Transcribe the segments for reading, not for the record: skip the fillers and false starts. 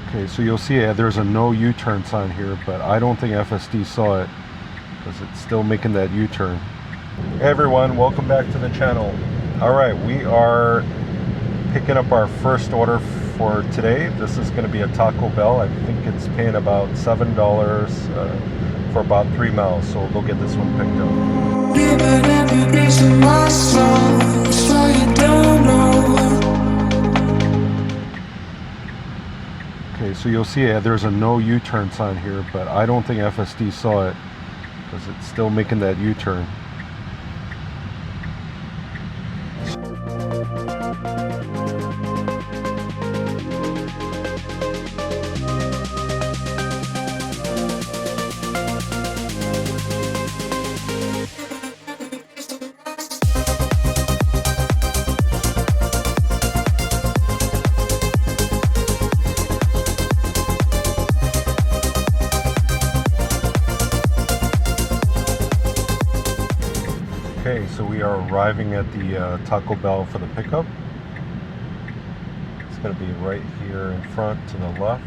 Okay, so you'll see there's a no U-turn sign here, but I don't think FSD saw it because it's still making that U-turn. Hey everyone, welcome back to the channel. All right, we are picking up our first order for today. This is going to be a Taco Bell. I think it's paying about $7 for about 3 miles, so we'll go get this one picked up. Giving every piece of my soul, so you don't know. Okay, so you'll see there's a no U-turn sign here, but I don't think FSD saw it because it's still making that U-turn. Okay, so we are arriving at the Taco Bell for the pickup. It's going to be right here in front to the left.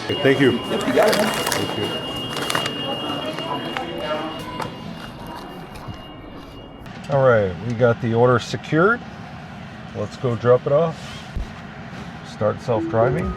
Okay, thank you. Yep, you got it, man. Thank you. All right, we got the order secured. Let's go drop it off. Start self-driving.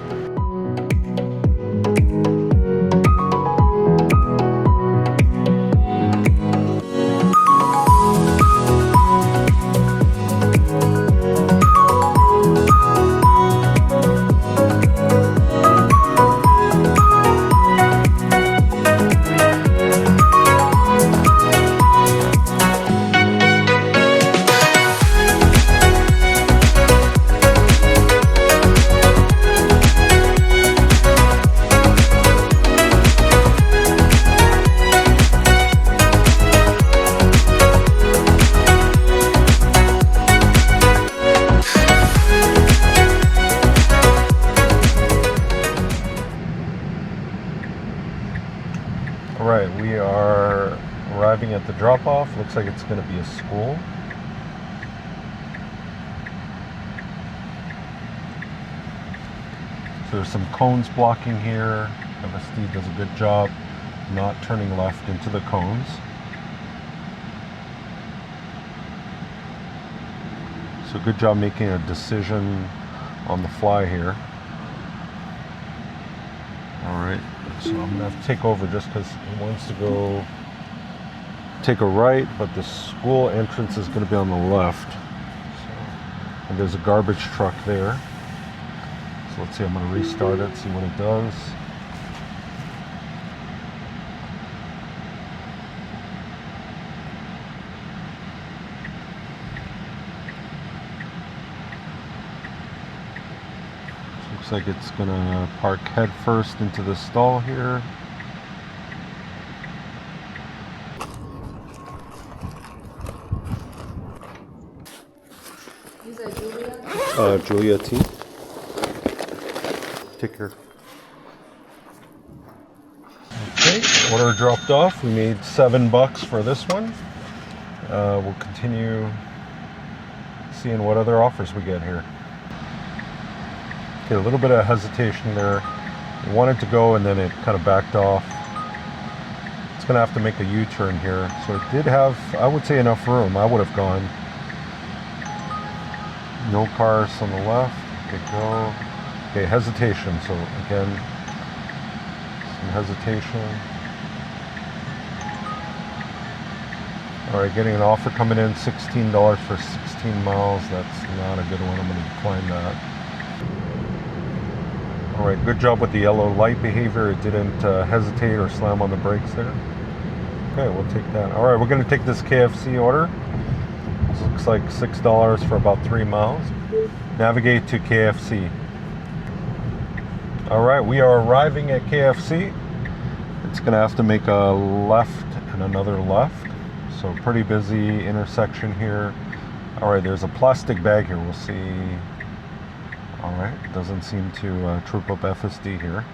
All right, we are arriving at the drop-off. Looks like it's going to be a school. So there's some cones blocking here. FSD does a good job not turning left into the cones. So good job making a decision on the fly here. All right, so I'm gonna have to take over just because it wants to go take a right, but the school entrance is gonna be on the left. So, and there's a garbage truck there. So let's see, I'm gonna restart it, see what it does. Looks like it's gonna park head first into the stall here. Is that Julia? Julia T. Take care. Okay, order dropped off. We made $7 for this one. We'll continue seeing what other offers we get here. Okay, a little bit of hesitation there. It wanted to go and then it kind of backed off. It's going to have to make a U-turn here. So it did have, I would say, enough room. I would have gone. No cars on the left. Okay, go. Okay, hesitation. So again, some hesitation. All right, getting an offer coming in, $16 for 16 miles. That's not a good one. I'm going to decline that. All right, good job with the yellow light behavior. It didn't hesitate or slam on the brakes there. Okay, we'll take that. All right, we're going to take this KFC order. This looks like $6 for about 3 miles. Navigate to KFC. All right, we are arriving at KFC. It's going to have to make a left and another left. So pretty busy intersection here. All right, there's a plastic bag here. We'll see. Alright, doesn't seem to troop up FSD here.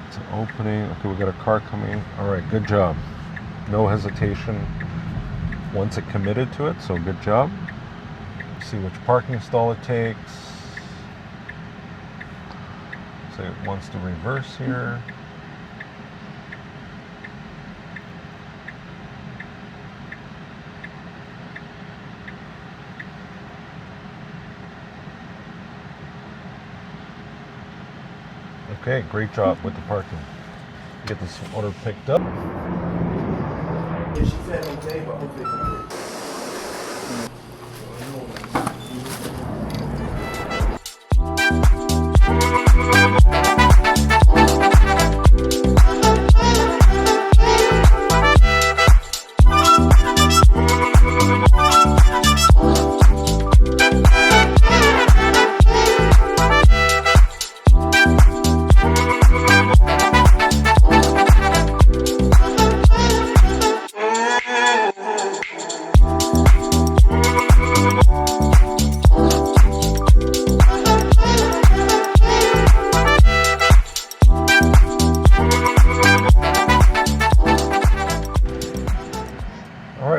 It's an opening. Okay, we got a car coming. Alright, good job. No hesitation once it committed to it, so good job. See which parking stall it takes. So it wants to reverse here. Okay, great job with the parking. Get this order picked up. Yeah, she said okay, but hopefully it's okay.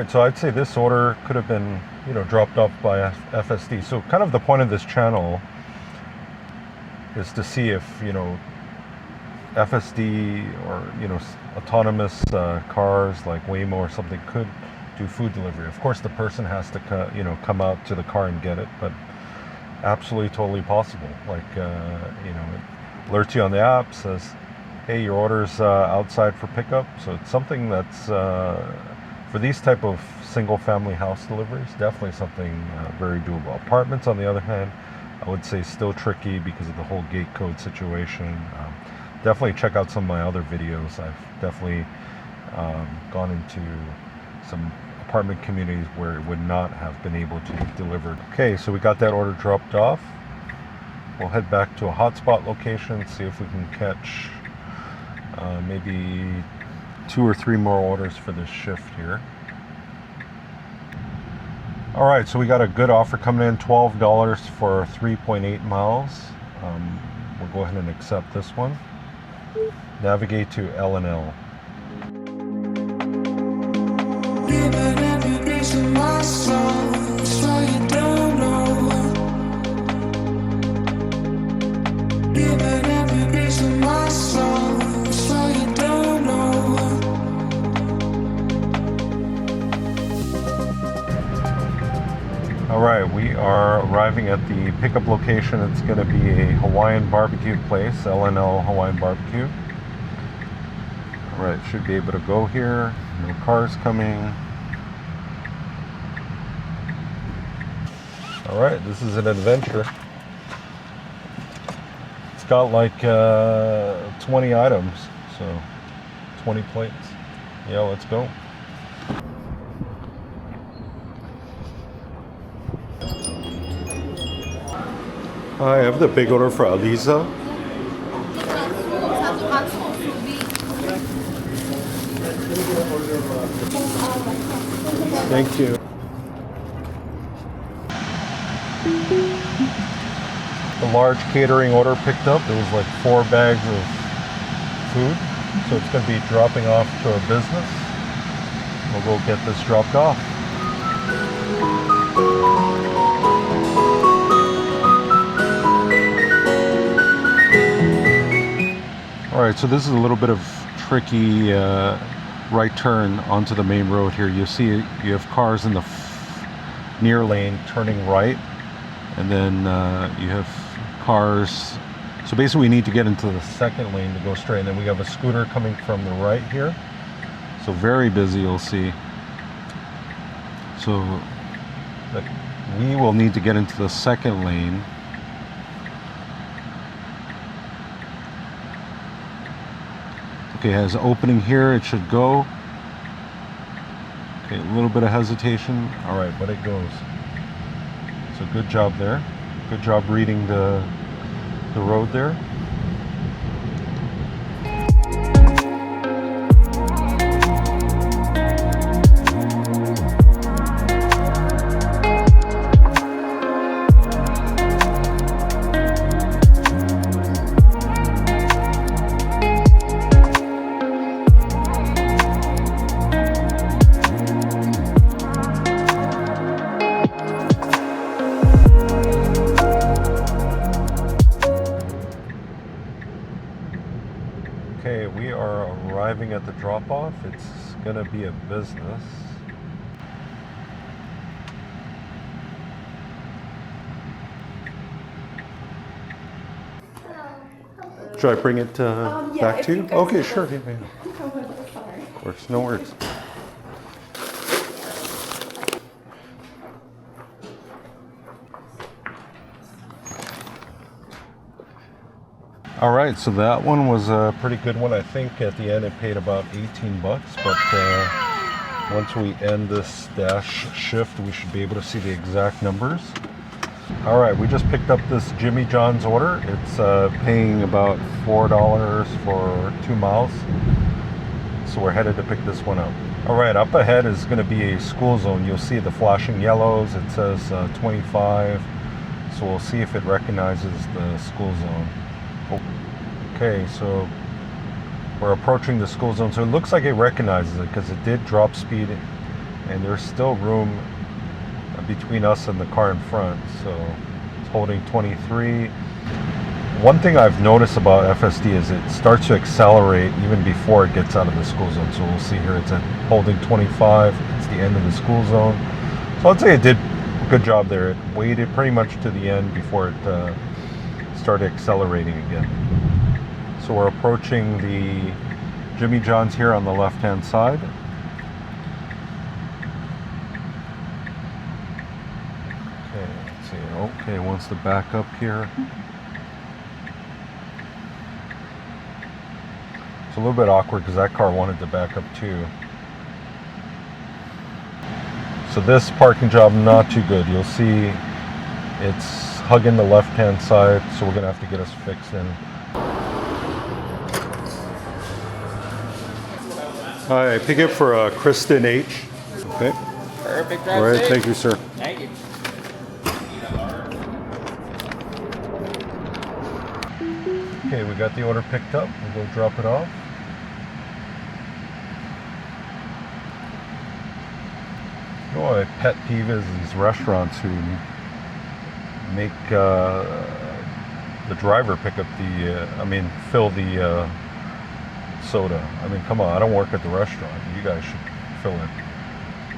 So I'd say this order could have been, dropped off by FSD. So kind of the point of this channel is to see if, FSD or, autonomous cars like Waymo or something could do food delivery. Of course, the person has to, come out to the car and get it, but absolutely totally possible. Like, it alerts you on the app, says, hey, your order's outside for pickup. So it's something that's, for these type of single family house deliveries, definitely something very doable. Apartments, on the other hand, I would say still tricky because of the whole gate code situation. Definitely check out some of my other videos. I've definitely gone into some apartment communities where it would not have been able to be delivered. Okay, so we got that order dropped off. We'll head back to a hotspot location, see if we can catch maybe 2 or 3 more orders for this shift here. All right, so we got a good offer coming in, $12 for 3.8 miles. We'll go ahead and accept this one. Navigate to L&L. All right, we are arriving at the pickup location. It's going to be a Hawaiian barbecue place, L&L Hawaiian Barbecue. All right, should be able to go here. No cars coming. All right, this is an adventure. It's got like 20 items, so 20 plates. Yeah, let's go. Hi, I have the big order for Aliza. Thank you. The large catering order picked up. It was like 4 bags of food. So it's going to be dropping off to our business. We'll go get this dropped off. All right, so this is a little bit of tricky right turn onto the main road here. You see you have cars in the near lane turning right, and then you have cars. So basically we need to get into the second lane to go straight, and then we have a scooter coming from the right here. So very busy, you'll see. So we will need to get into the second lane. Okay, it has opening here, it should go. Okay, a little bit of hesitation. All right, but it goes. So good job there. Good job reading the road there. at the drop-off. It's gonna be a business. Should I bring it back to you? Okay, sure. Yeah, yeah. Sorry. Of course, no worries. All right, so that one was a pretty good one. I think at the end it paid about 18 bucks, but once we end this dash shift, we should be able to see the exact numbers. All right, we just picked up this Jimmy John's order. It's paying about $4 for 2 miles. So we're headed to pick this one up. All right, up ahead is gonna be a school zone. You'll see the flashing yellows. It says 25. So we'll see if it recognizes the school zone. Okay, so we're approaching the school zone. So it looks like it recognizes it because it did drop speed and there's still room between us and the car in front. So it's holding 23. One thing I've noticed about FSD is it starts to accelerate even before it gets out of the school zone. So we'll see here it's at holding 25. It's the end of the school zone. So I'd say it did a good job there. It waited pretty much to the end before it started accelerating again. So we're approaching the Jimmy John's here on the left-hand side. Okay, let's see. Okay, wants to back up here. It's a little bit awkward because that car wanted to back up too. So this parking job, not too good. You'll see it's hugging the left-hand side, so we're gonna have to get us fixed in. Hi, pick it for Kristen H. Okay. Perfect. All right, thank you, sir. Thank you. Okay, we got the order picked up. We'll go drop it off. You know what my pet peeve is these restaurants who make the driver pick up fill the soda. I mean, come on, I don't work at the restaurant. You guys should fill it.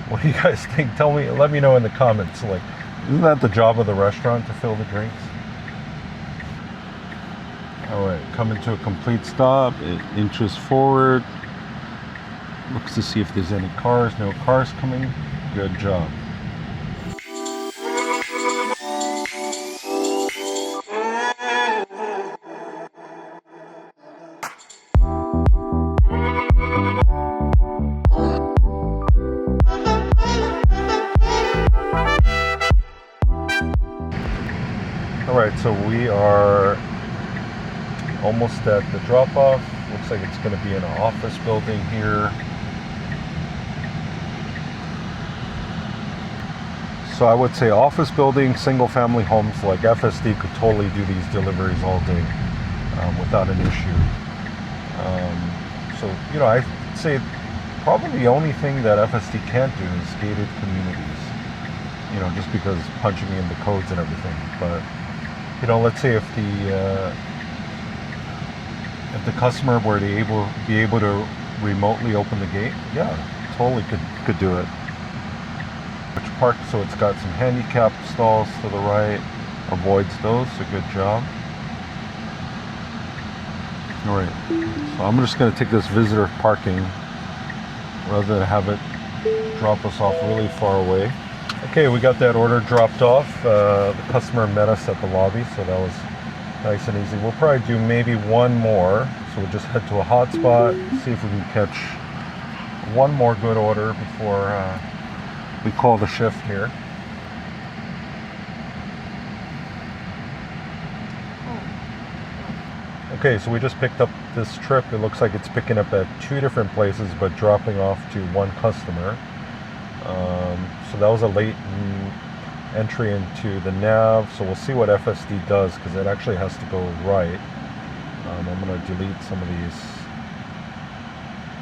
What do you guys think? Tell me, let me know in the comments. Like, isn't that the job of the restaurant to fill the drinks? All right, coming to a complete stop. It inches forward. Looks to see if there's any cars. No cars coming. Good job. All right, so we are almost at the drop-off. Looks like it's going to be in an office building here. So I would say office building, single-family homes like FSD could totally do these deliveries all day without an issue. So, you know, I'd say probably the only thing that FSD can't do is gated communities. You know, just because punching in the codes and everything. But you know, let's say if the customer were to be able to remotely open the gate, yeah, totally could do it. Which park, so it's got some handicap stalls to the right, avoids those, so good job. All right, so I'm just going to take this visitor parking rather than have it drop us off really far away. Okay, we got that order dropped off. The customer met us at the lobby, so that was nice and easy. We'll probably do maybe one more. So we'll just head to a hotspot, see if we can catch one more good order before we call the shift here. Okay, so we just picked up this trip. It looks like it's picking up at 2 different places, but dropping off to one customer. So that was a late entry into the nav. So we'll see what FSD does because it actually has to go right. I'm going to delete some of these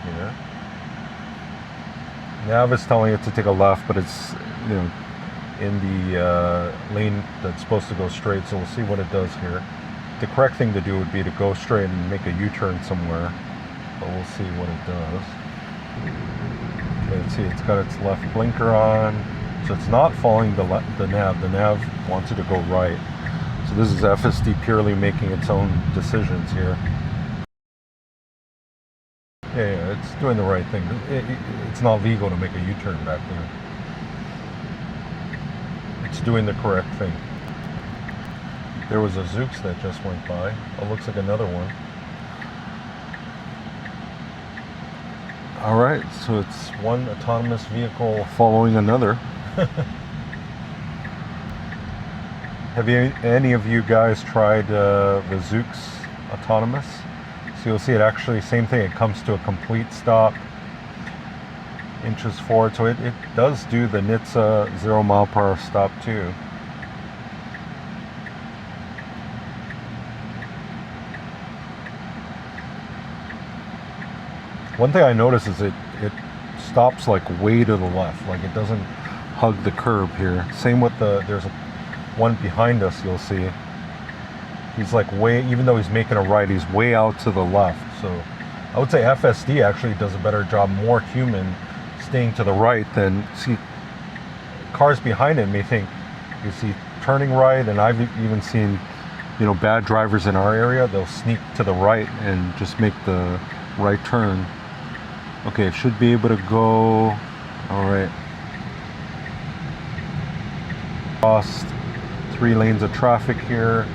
here. Nav is telling it to take a left, but it's, you know, in the lane that's supposed to go straight. So we'll see what it does here. The correct thing to do would be to go straight and make a U-turn somewhere. but we'll see what it does. Okay, let's see, it's got its left blinker on, so it's not following the nav. The nav wants it to go right. So this is FSD purely making its own decisions here. Yeah, it's doing the right thing. It's not legal to make a U-turn back there. It's doing the correct thing. There was a Zoox that just went by. It looks like another one. Alright, so it's one autonomous vehicle following another. Have any of you guys tried the Zoox autonomous? So you'll see it actually, same thing, it comes to a complete stop, inches forward, so it does do the NHTSA 0 mile per hour stop too. One thing I notice is it stops like way to the left, like it doesn't hug the curb here. Same with there's one behind us, you'll see. He's like way, even though he's making a right, he's way out to the left. So I would say FSD actually does a better job, more human, staying to the right than, see, cars behind him may think, you see, turning right, and I've even seen, you know, bad drivers in our area, they'll sneak to the right and just make the right turn. Okay, it should be able to go, all right. Crossed 3 lanes of traffic here.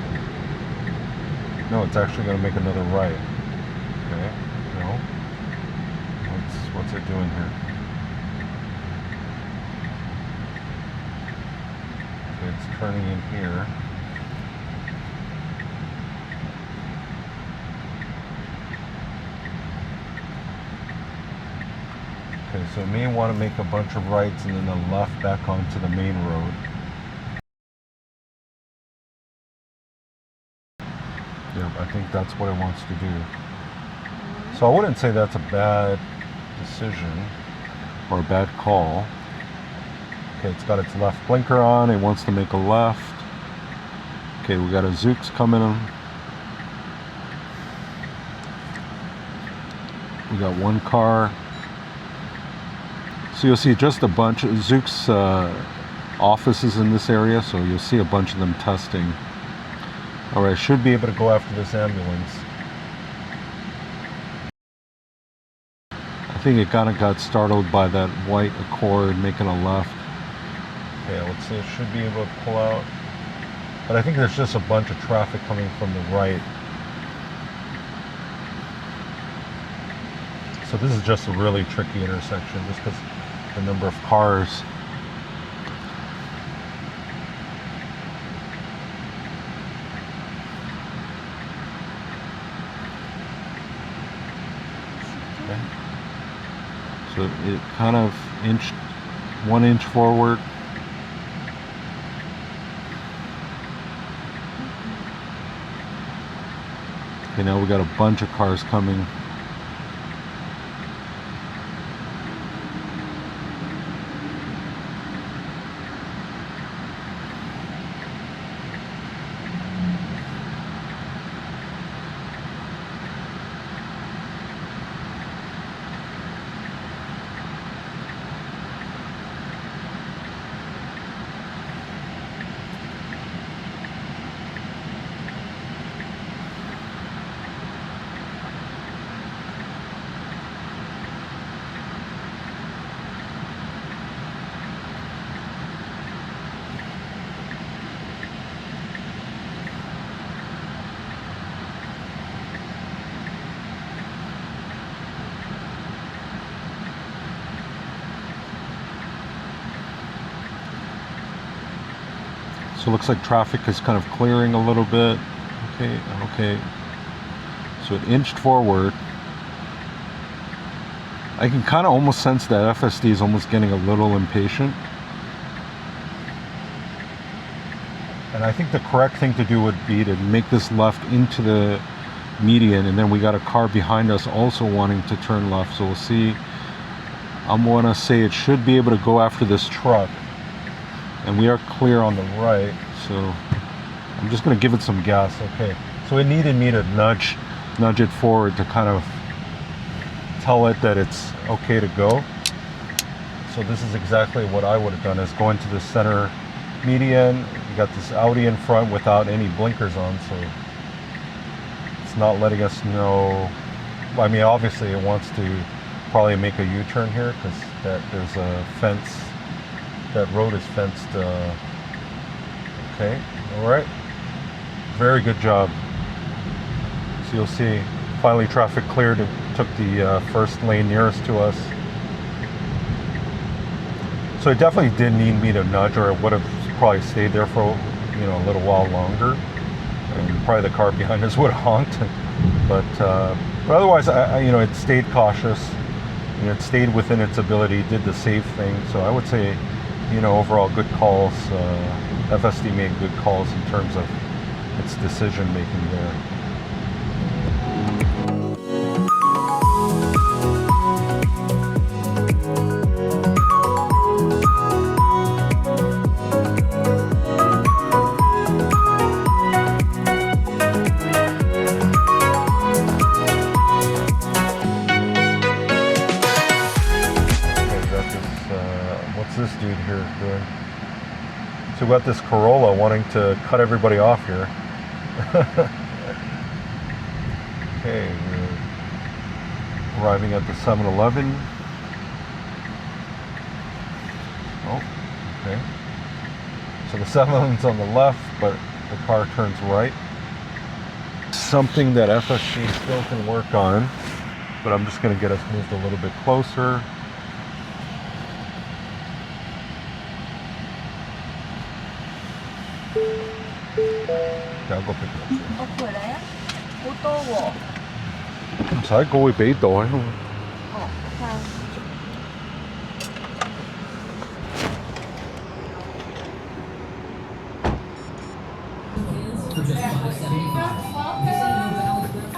No, it's actually going to make another right. Okay, no. What's it doing here? Okay, it's turning in here. Okay, so it may want to make a bunch of rights and then a left back onto the main road. Yep, I think that's what it wants to do. So I wouldn't say that's a bad decision or a bad call. Okay, it's got its left blinker on. It wants to make a left. Okay, we got a Zoox coming in. We got one car. So you'll see just a bunch of Zoox offices in this area, so you'll see a bunch of them testing. Alright, should be able to go after this ambulance. I think it kind of got startled by that white Accord making a left. Okay, let's see, it should be able to pull out. But I think there's just a bunch of traffic coming from the right. So this is just a really tricky intersection, just because the number of cars. Okay. So it kind of inched 1 inch forward. Okay, now we got a bunch of cars coming. So it looks like traffic is kind of clearing a little bit. Okay. So it inched forward. I can kind of almost sense that FSD is almost getting a little impatient. And I think the correct thing to do would be to make this left into the median, and then we got a car behind us also wanting to turn left. So we'll see. I'm gonna say it should be able to go after this truck. And we are clear on the right, so I'm just going to give it some gas. Okay, so it needed me to nudge it forward to kind of tell it that it's okay to go. So this is exactly what I would have done, is go into the center median. You got this Audi in front without any blinkers on, so it's not letting us know. I mean, obviously it wants to probably make a U-turn here because there's a fence. That road is fenced. Okay, all right. Very good job. So you'll see, finally traffic cleared. It took the first lane nearest to us. So it definitely did need me to nudge, or it would have probably stayed there for a little while longer, and probably the car behind us would have honked. But otherwise, it stayed cautious. It stayed within its ability, did the safe thing. So I would say, overall good calls. FSD made good calls in terms of its decision making there. This dude here is doing. So we got this Corolla wanting to cut everybody off here. Okay, we're arriving at the 7-Eleven. Oh, okay. So the 7-Eleven's on the left, but the car turns right. Something that FSD still can work on, but I'm just going to get us moved a little bit closer. I'll go pick it up. 我回來啊，好多喎。唔使，佢會俾袋啊嘛。哦，係。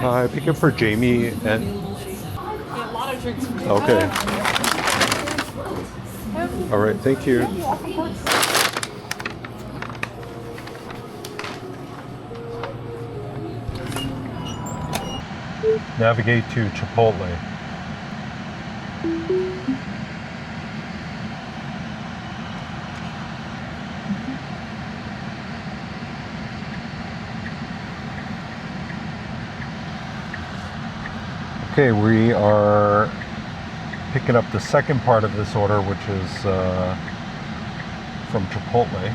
I pick it for Jamie and. A lot of drinks. Okay. All right. Thank you. Navigate to Chipotle. Okay, we are picking up the second part of this order, which is from Chipotle.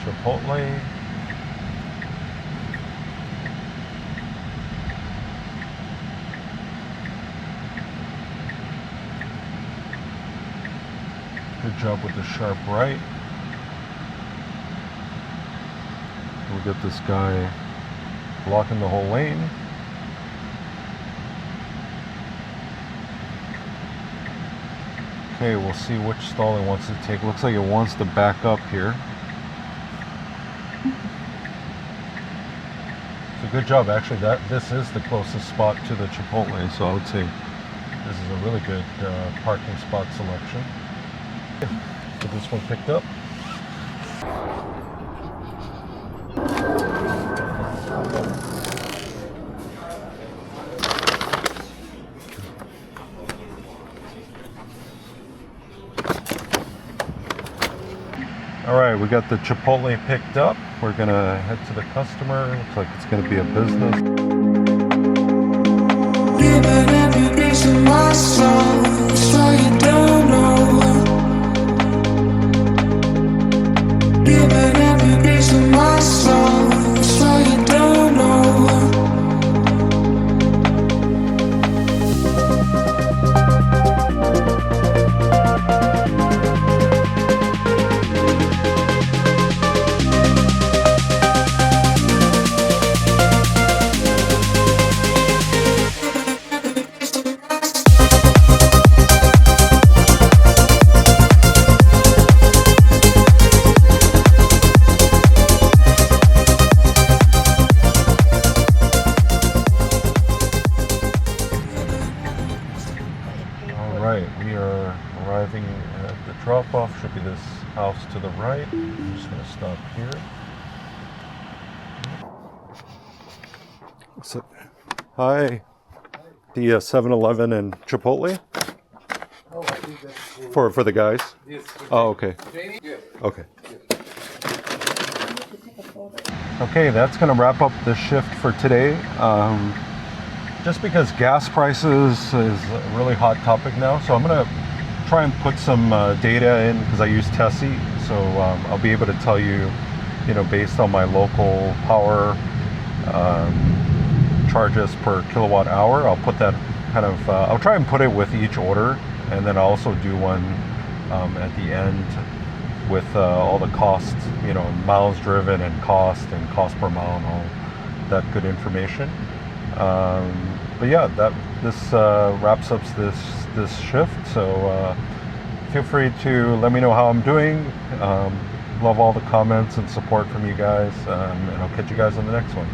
Chipotle. Good job with the sharp right. We'll get this guy blocking the whole lane. Okay, we'll see which stall it wants to take. Looks like it wants to back up here. So good job, actually. This is the closest spot to the Chipotle, so I would say this is a really good parking spot selection. Get this one picked up. All right, we got the Chipotle picked up. We're gonna head to the customer. Looks like it's gonna be a business. Giving every piece of my soul, so you don't know. Giving every piece of my soul, so you don't know. right, we are arriving at the drop-off. Should be this house to the right. I'm just gonna stop here. So, hi. The 7-Eleven and Chipotle Oh, I think that's for the guys. yes. Oh, okay. Good. Okay. Okay, that's going to wrap up the shift for today. Just because gas prices is a really hot topic now, so I'm going to try and put some data in because I use Tessie, so I'll be able to tell you, based on my local power charges per kilowatt hour. I'll put that kind of, I'll try and put it with each order, and then I'll also do one at the end with all the costs, miles driven and cost per mile and all that good information. But yeah, this wraps up this shift. So feel free to let me know how I'm doing. Love all the comments and support from you guys, and I'll catch you guys on the next one.